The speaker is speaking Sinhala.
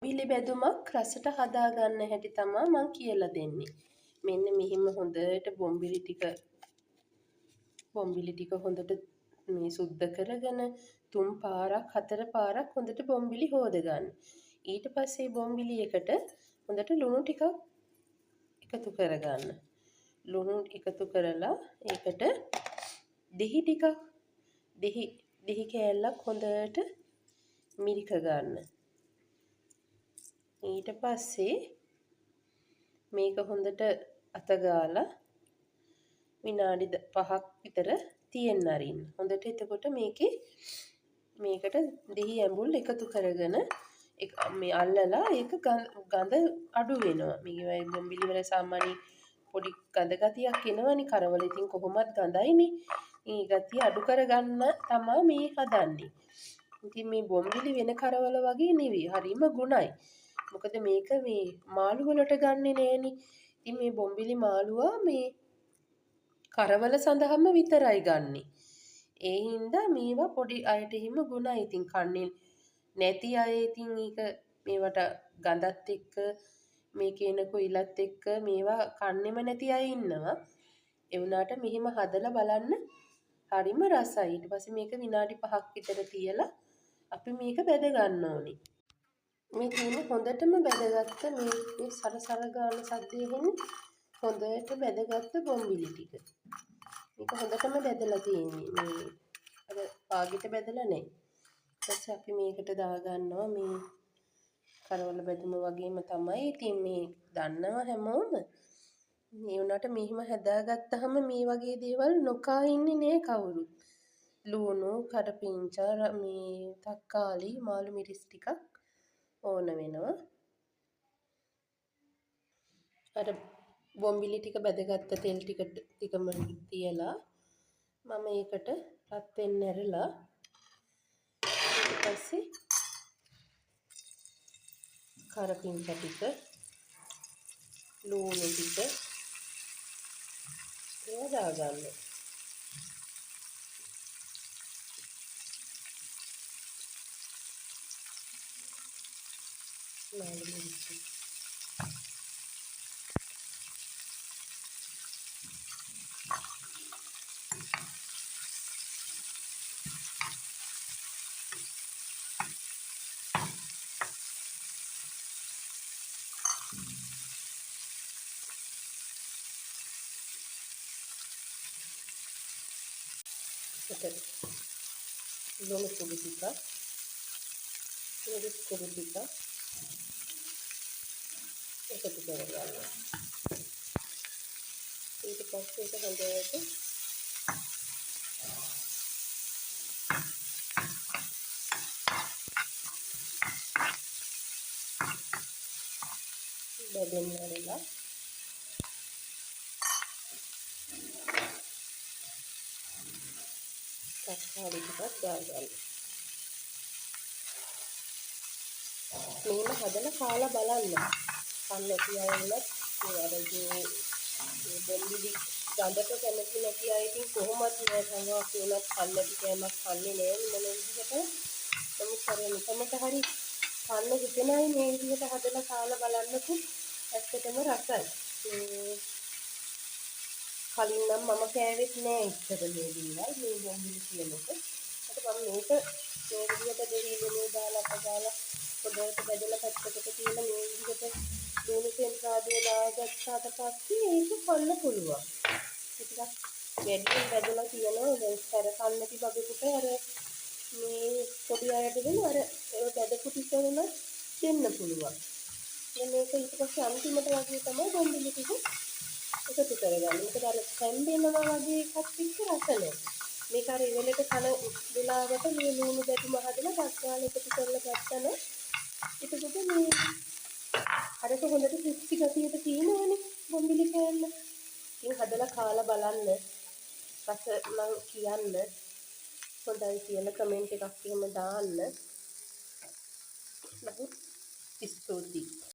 බොම්බිලි බැදුමක් රසට හදාගන්න හැටි තමා මං කියලා දෙන්නේ. මෙන්න මෙහිම හොඳට බොම්බිලි ටික හොඳට මේ සුද්ධ කරගෙන 3 පාරක් 4 පාරක් හොඳට බොම්බිලි හොදගන්න. ඊට පස්සේ බොම්බිලි එකට හොඳට ලුණු ටිකක් එකතු කරගන්න. ලුණු එකතු කරලා ඒකට දෙහි කෑල්ලක් හොඳට මිරික ගන්න. ඊට පස්සේ මේක හොඳට අතගාලා විනාඩි 5ක් විතර තියෙන්න අරින්න. හොඳට එතකොට මේකට දෙහි ඇඹුල් එකතු කරගෙන මේ අල්ලලා ඒක ගඳ අඩු වෙනවා. මේ බොම්බිලි වල සාමාන්‍ය පොඩි ගඳ ගතියක් එනවනේ කරවල. ඉතින් කොහොමත් ගඳයිනේ. මේ ගතිය අඩු කරගන්න තමයි මේ හදන්නේ. ඉතින් මේ බොම්බිලි වෙන කරවල වගේ නෙවෙයි. හරිම ගුණයි. මොකද මේක මේ මාළු වලට ගන්නෙ නෑනේ. ඉතින් මේ බොම්බිලි මාළුවා මේ කරවල සඳහාම විතරයි ගන්නෙ. ඒ හින්දා මේවා පොඩි අයට හිම ගුණයි. ඉතින් කන්නේ නැති අය ඉතින් ඒක මේවට ගඳත් එක්ක මේකේ එන කොයිලත් එක්ක මේවා කන්නෙම නැති අය ඉන්නවා. ඒ වුණාට මෙහිම හදලා බලන්න හරිම රසයි. ඊට පස්සේ මේක විනාඩි 5ක් විතර තියලා අපි මේක බැද ගන්න ඕනේ. මේ තියෙන හොඳටම බැදගත්ත මේ සරසර ගාන සද්දේ එන්නේ හොඳට බැදගත්ත බොම්බිලි ටික. මේක හොඳටම බැදලා තියෙන්නේ. මේ අර පාගෙට බැදලා නැහැ. ඊට අපි මේකට දාගන්නවා මේ කරවල බැදුම වගේම තමයි. ඉතින් මේ දන්නව හැමෝම. මේ උනාට මෙහිම හදාගත්තාම මේ වගේ දේවල් නොකා ඉන්නේ නෑ කවුරුත්. ලුණු, කරපිංචා, මේ තක්කාලි, මාළු මිරිස් ටිකක් ඕන වෙනවා. අර බොම්බිලි ටික බැදගත්ත තෙල් ටිකම තියලා මම ඒකට රත් වෙන්න ඇරලා ඊට පස්සේ කරපිංචා ටික, ලුණු ටික ඒවා දාගන්න. මාළු මිරිස් ටික ලුණු කුඩු ටික, මිරිස් කුඩු ටික එකතු කරගන්න. ඊට පස්සේ ඒක හොඳට බැදෙන්න ඇරලා තක්කාලි ටිකක් දාගන්න. මේක හදලා කාලා බලන්න. කන්න නැති අය වුණත් මේ අර මේ බොම්බිලි ගඳට කැමති නැති අය ඉතින් කොහොමත් නෑ සංගාවක් වුණත් කන්න නැති කෑමක් කන්නේ නෑ මොන විදිහකට. නමුත් අර නිකමට හරි කන්න හිතෙනයි මේ විදිහට හදලා කාලා බලන්නකෝ. ඇත්තටම රසයි. කලින් නම් මම කෑවෙත් නෑ ඉස්සර මේ දේවල් මේ බොම්බිලි කියන එක. අද මම මේක මේ විදිහට දෙහි ලුණු දාලා හොඳට බෙදලා පැත්තකට තියලා මේ විදිහට ලුණු සෙන්ට්‍රාදිය දාගත්තාට පස්සේ ඒක කන්න පුළුවන්. ටිකක් වැඩියෙන් බෙදලා තියනවා දැන් සැර කන්න නැති බබෙකුට අර මේ පොඩි අයට දෙන අර ඒ බෙදපු ටික උනත් දෙන්න පුළුවන්. දැන් මේක ඊට පස්සේ අන්තිමට වගේ තමයි බොම්බිලි ටික එකතු කරගන්න. මොකද අර හැම්බෙනවා වගේ එකක් එක්ක රස නැහැ. මේක අර ඉවලට කන වෙලාවට මේ ලුණු බැටුම හදලා පස්කාල එකතු කරලා ගත්තම එතකොට මේ අරක හොඳට ක්‍රිස්පි ගතියට තියෙනවනේ බොම්බිලි කෑල්ල. ඉතින් හදලා කාලා බලන්න. රස නම් කියන්න. හොඳයි කියලා කමෙන්ට් එකක් එහෙම දාන්න. ස්තුතියි.